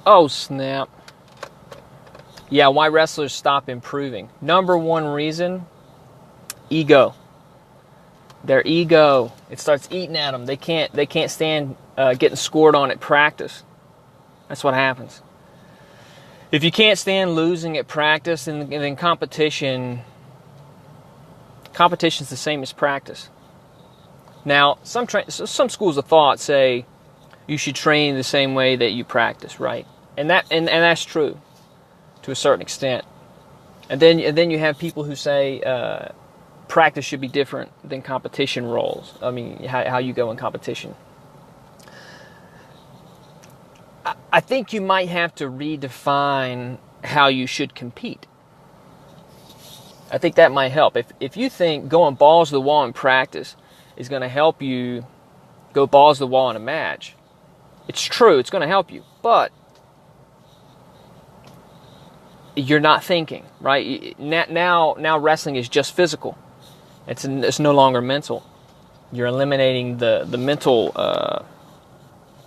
Oh, snap. Yeah, why wrestlers stop improving. Number one reason, ego. Their ego, it starts eating at them. They can't stand getting scored on at practice. That's what happens. If you can't stand losing at practice, then competition's the same as practice. Now, some schools of thought say you should train the same way that you practice, right? And that's true to a certain extent. And then you have people who say practice should be different than competition roles. I mean, how you go in competition. I think you might have to redefine how you should compete. I think that might help. If you think going balls to the wall in practice is going to help you go balls to the wall in a match, it's true, it's going to help you. But you're not thinking, right? Now wrestling is just physical. It's no longer mental. You're eliminating the mental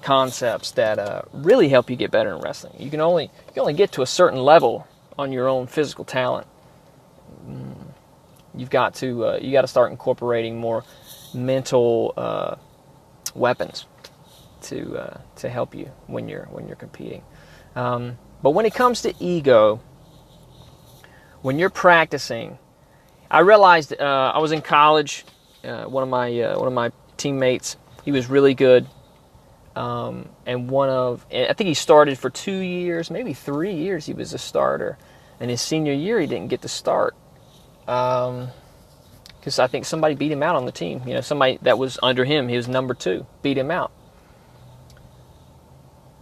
concepts that really help you get better in wrestling. You can only get to a certain level on your own physical talent. You got to start incorporating more mental weapons to help you when you're competing. But when it comes to ego, when you're practicing, I realized I was in college. One of my teammates, he was really good, and I think he started for 2 years, maybe 3 years. He was a starter, and his senior year he didn't get to start because I think somebody beat him out on the team. You know, somebody that was under him, he was number 2, beat him out.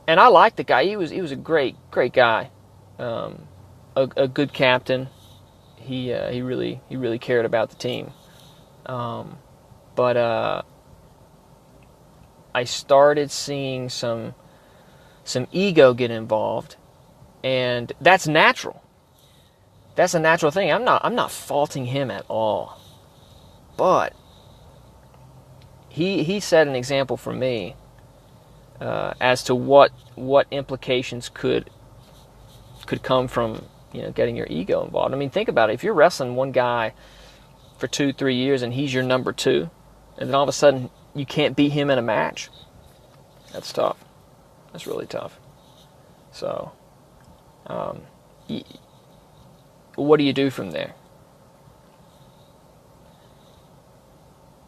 And I liked the guy. He was a great guy, a good captain. He really cared about the team. But I started seeing some ego get involved, and that's natural. That's a natural thing. I'm not faulting him at all. But he set an example for me as to what implications could come from, you know, getting your ego involved. I mean, think about it. If you're wrestling one guy for 2-3 years and he's your number 2, and then all of a sudden you can't beat him in a match, that's tough. That's really tough. So, what do you do from there?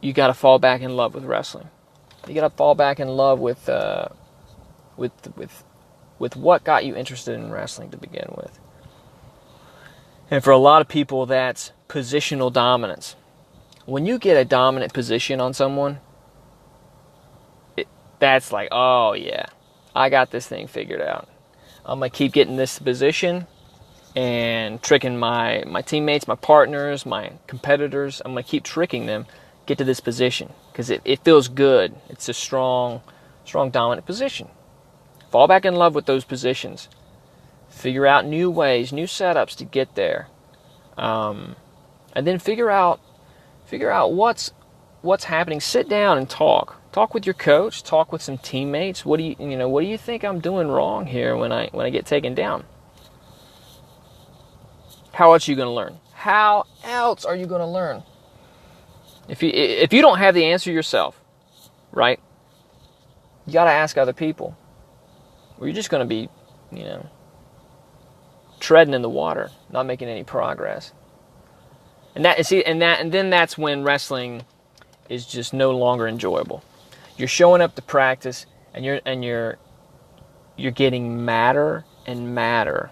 You got to fall back in love with wrestling. You got to fall back in love with what got you interested in wrestling to begin with. And for a lot of people, that's positional dominance. When you get a dominant position on someone, that's like, oh yeah, I got this thing figured out. I'm going to keep getting this position and tricking my teammates, my partners, my competitors. I'm going to keep tricking them, get to this position, because it feels good. It's a strong dominant position. Fall back in love with those positions. Figure out new ways, new setups to get there, and then figure out what's happening. Sit down and talk with your coach. Talk with some teammates. What do you think I'm doing wrong here when I get taken down? How else are you going to learn? How else are you going to learn? If you don't have the answer yourself, right? You got to ask other people. Or you're just going to be, treading in the water, not making any progress. And then that's when wrestling is just no longer enjoyable. You're showing up to practice, and you're getting madder and madder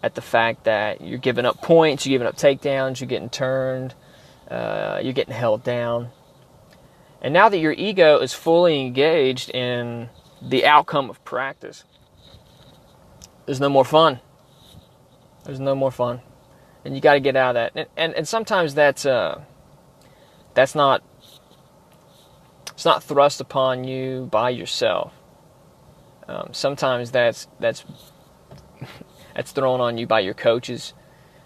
at the fact that you're giving up points, you're giving up takedowns, you're getting turned, you're getting held down. And now that your ego is fully engaged in the outcome of practice, there's no more fun. There's no more fun. And you got to get out of that. And sometimes that's not thrust upon you by yourself. Sometimes that's thrown on you by your coaches'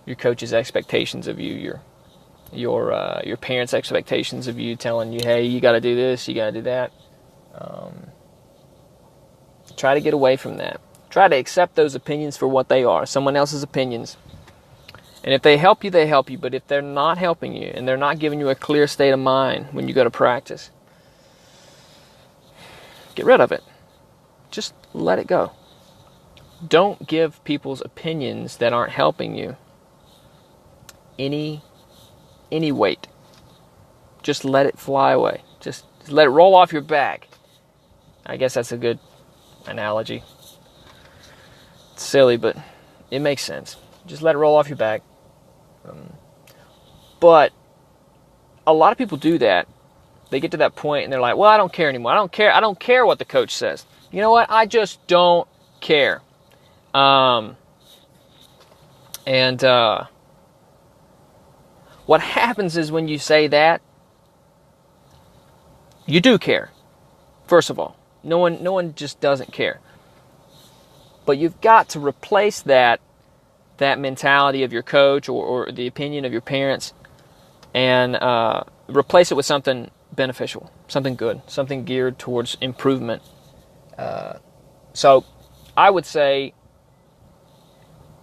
expectations of you, your parents' expectations of you, telling you, hey, you got to do this, you got to do that. Try to get away from that. Try to accept those opinions for what they are, someone else's opinions. And if they help you, they help you. But if they're not helping you and they're not giving you a clear state of mind when you go to practice, get rid of it. Just let it go. Don't give people's opinions that aren't helping you any weight. Just let it fly away. Just let it roll off your back. I guess that's a good analogy. It's silly, but it makes sense. Just let it roll off your back. But a lot of people do that. They get to that point and they're like, well, I don't care anymore. I don't care what the coach says. You know what? I just don't care. What happens is when you say that, you do care. First of all, no one just doesn't care. But you've got to replace that mentality of your coach or the opinion of your parents and replace it with something beneficial, something good, something geared towards improvement. So I would say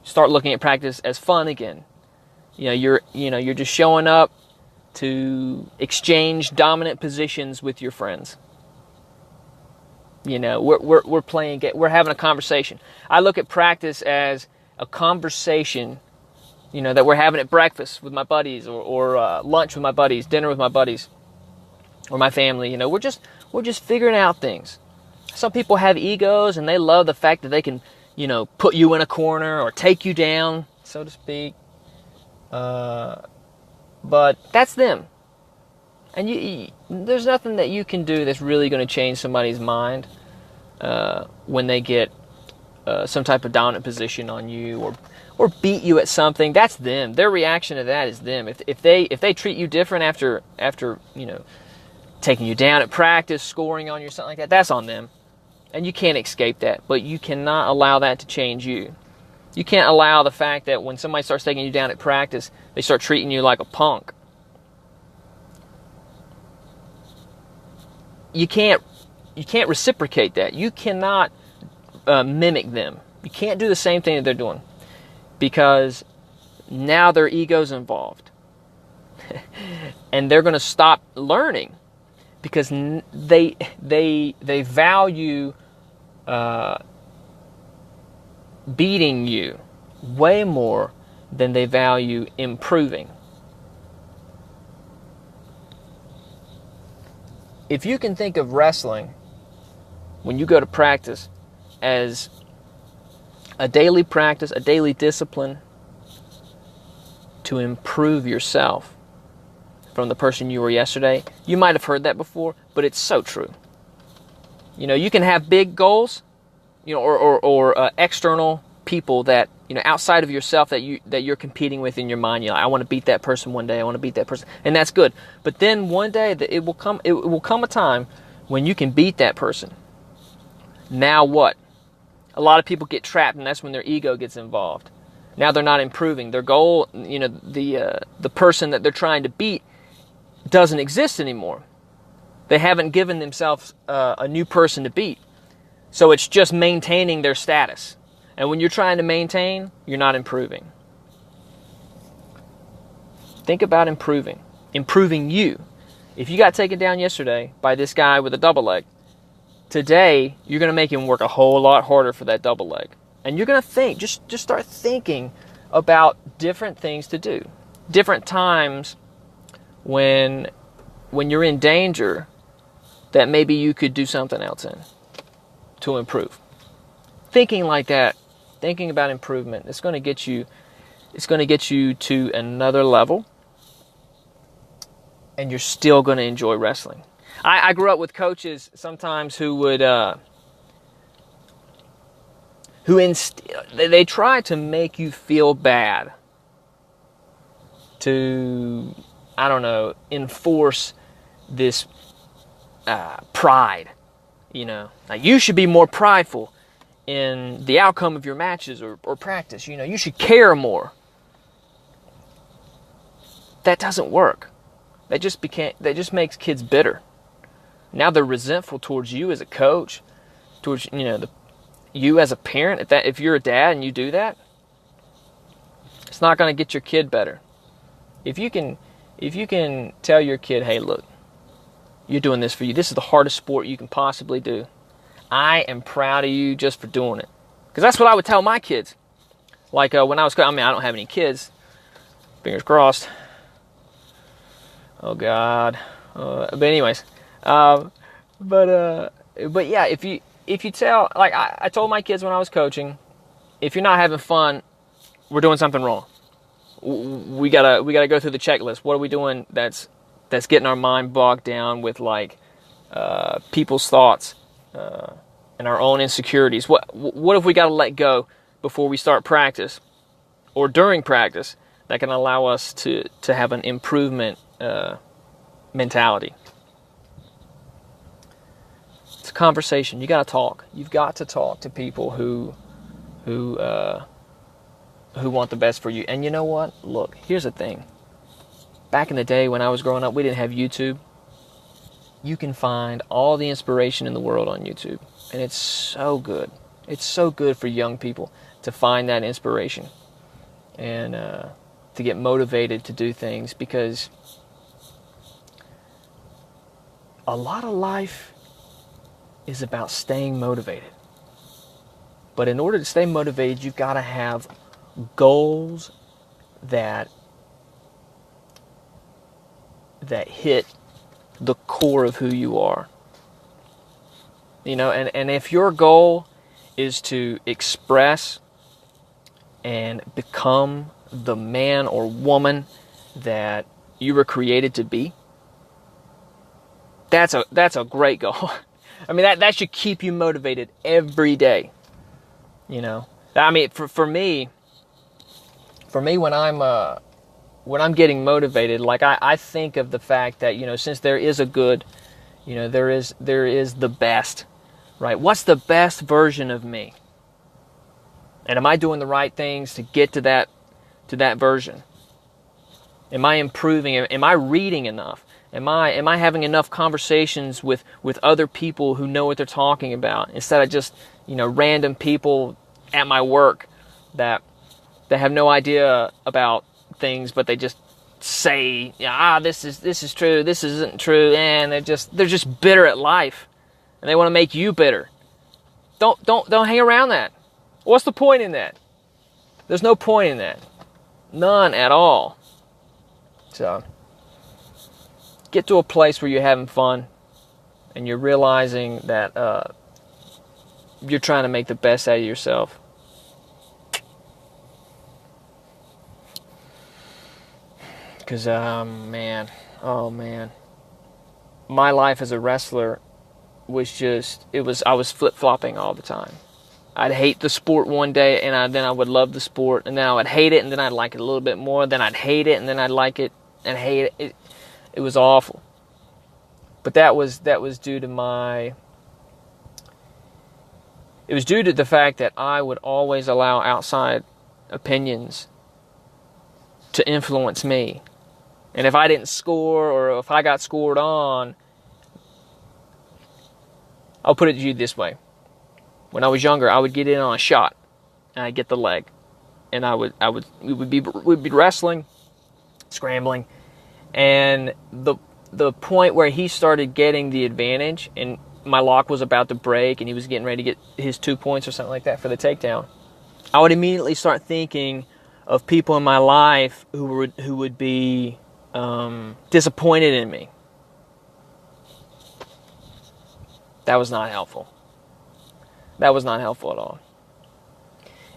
start looking at practice as fun again. You're just showing up to exchange dominant positions with your friends. We're playing, we're having a conversation. I look at practice as a conversation, that we're having at breakfast with my buddies or lunch with my buddies, dinner with my buddies or my family. We're just figuring out things. Some people have egos and they love the fact that they can, put you in a corner or take you down, so to speak. But that's them. And there's nothing that you can do that's really going to change somebody's mind when they get some type of dominant position on you or beat you at something. That's them. Their reaction to that is them. If they treat you different after taking you down at practice, scoring on you, or something like that, that's on them. And you can't escape that. But you cannot allow that to change you. You can't allow the fact that when somebody starts taking you down at practice, they start treating you like a punk. You can't reciprocate that. You cannot mimic them. You can't do the same thing that they're doing because now their ego's involved. And they're going to stop learning because they value beating you way more than they value improving. If you can think of wrestling when you go to practice as a daily practice, a daily discipline to improve yourself from the person you were yesterday, you might have heard that before, but it's so true. You can have big goals, or external people that, outside of yourself that you're competing with in your mind. You're like, I want to beat that person one day. I want to beat that person. And that's good. But then one day it will come a time when you can beat that person. Now what? A lot of people get trapped, and that's when their ego gets involved. Now they're not improving. Their goal, the person that they're trying to beat doesn't exist anymore. They haven't given themselves a new person to beat. So it's just maintaining their status. And when you're trying to maintain, you're not improving. Think about improving. Improving you. If you got taken down yesterday by this guy with a double leg, today you're going to make him work a whole lot harder for that double leg. And you're going to think, just start thinking about different things to do. Different times when you're in danger that maybe you could do something else in to improve. Thinking like that, thinking about improvement, it's going to get you to another level, and you're still going to enjoy wrestling. I grew up with coaches sometimes who would they try to make you feel bad to, enforce this pride. Like you should be more prideful in the outcome of your matches or practice. You should care more. That doesn't work. That just makes kids bitter. Now they're resentful towards you as a coach, towards you as a parent, if you're a dad and you do that, it's not going to get your kid better. If you can tell your kid, hey, look, you're doing this for you. This is the hardest sport you can possibly do. I am proud of you just for doing it. Because that's what I would tell my kids. Like when I was, I don't have any kids. Fingers crossed. Oh God. But anyways, but yeah, if you tell, like I told my kids when I was coaching, if you're not having fun, we're doing something wrong. We gotta go through the checklist. What are we doing that's getting our mind bogged down with like people's thoughts and our own insecurities? What have we got to let go before we start practice or during practice that can allow us to have an improvement mentality? It's a conversation. You got to talk. You've got to talk to people who want the best for you. And you know what? Look, here's the thing. Back in the day when I was growing up, we didn't have YouTube. You can find all the inspiration in the world on YouTube. And it's so good. It's so good for young people to find that inspiration and to get motivated to do things, because a lot of life is about staying motivated. But in order to stay motivated, you've got to have goals that hit the core of who you are. You know, and if your goal is to express and become the man or woman that you were created to be, that's a great goal. I mean, that should keep you motivated every day. You know, I mean, for me, when I'm getting motivated, like I think of the fact that, you know, since there is a good, you know, there is the best, right? What's the best version of me? And am I doing the right things to get to that version? Am I improving? Am I reading enough? Am I having enough conversations with other people who know what they're talking about, instead of just, you know, random people at my work that have no idea about things, but they just say, this is true, this isn't true, and they're just bitter at life, and they want to make you bitter. Don't hang around that. What's the point in that? There's no point in that. None at all. So get to a place where you're having fun and you're realizing that you're trying to make the best out of yourself. Because, man, my life as a wrestler was I was flip-flopping all the time. I'd hate the sport one day, and then I would love the sport, and then I would hate it, and then I'd like it a little bit more, then I'd hate it, and then I'd like it and hate it. It was awful. But that was due to it was due to the fact that I would always allow outside opinions to influence me. And if I didn't score, or if I got scored on, I'll put it to you this way. When I was younger, I would get in on a shot, and I'd get the leg, and we would be wrestling, scrambling, and the point where he started getting the advantage, and my lock was about to break, and he was getting ready to get his 2 points or something like that for the takedown, I would immediately start thinking of people in my life who would be disappointed in me. That was not helpful. That was not helpful at all.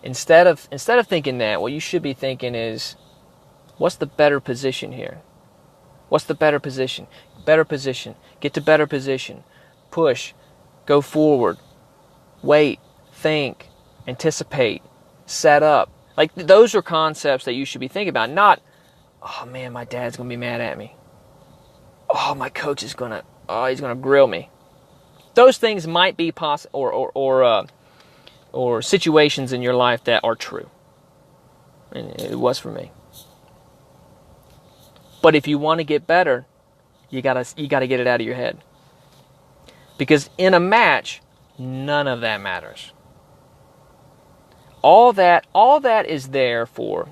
Instead of thinking that, what you should be thinking is, what's the better position here? What's the better position? Better position. Get to better position. Push. Go forward. Wait. Think. Anticipate. Set up. Like, those are concepts that you should be thinking about. Not, oh man, my dad's going to be mad at me. Oh, my coach is going to, he's going to grill me. Those things might be or situations in your life that are true. And it was for me. But if you want to get better, you gotta get it out of your head. Because in a match, none of that matters. All that is there for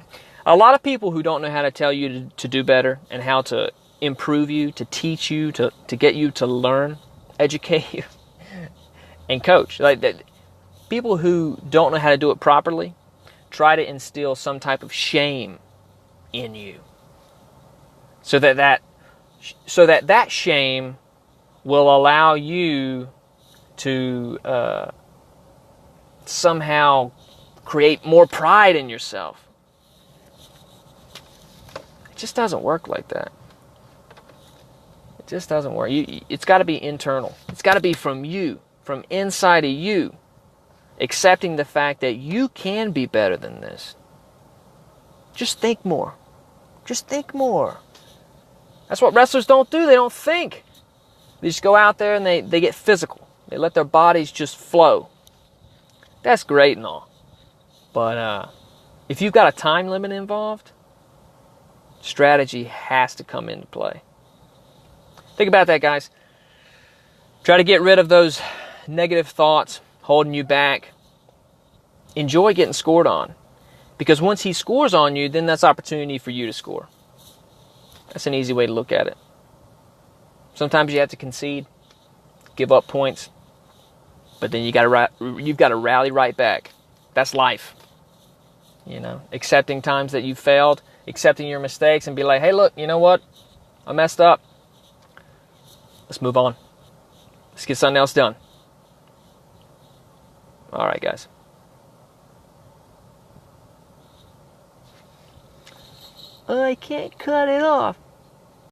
a lot of people who don't know how to tell you to do better and how to improve you, to teach you, to get you to learn, educate you, and coach. Like that, people who don't know how to do it properly try to instill some type of shame in you, so that shame will allow you to somehow create more pride in yourself. It just doesn't work like that. It just doesn't work. It's got to be internal. It's got to be from you, from inside of you, accepting the fact that you can be better than this. Just think more. Just think more. That's what wrestlers don't do. They don't think. They just go out there and they get physical. They let their bodies just flow. That's great and all. But if you've got a time limit involved, strategy has to come into play. Think about that, guys. Try to get rid of those negative thoughts holding you back. Enjoy getting scored on. Because once he scores on you, then that's opportunity for you to score. That's an easy way to look at it. Sometimes you have to concede, give up points, but then you've got to rally right back. That's life. You know, accepting times that you failed, accepting your mistakes, and be like, hey, look, you know what? I messed up. Let's move on. Let's get something else done. All right, guys. I can't cut it off.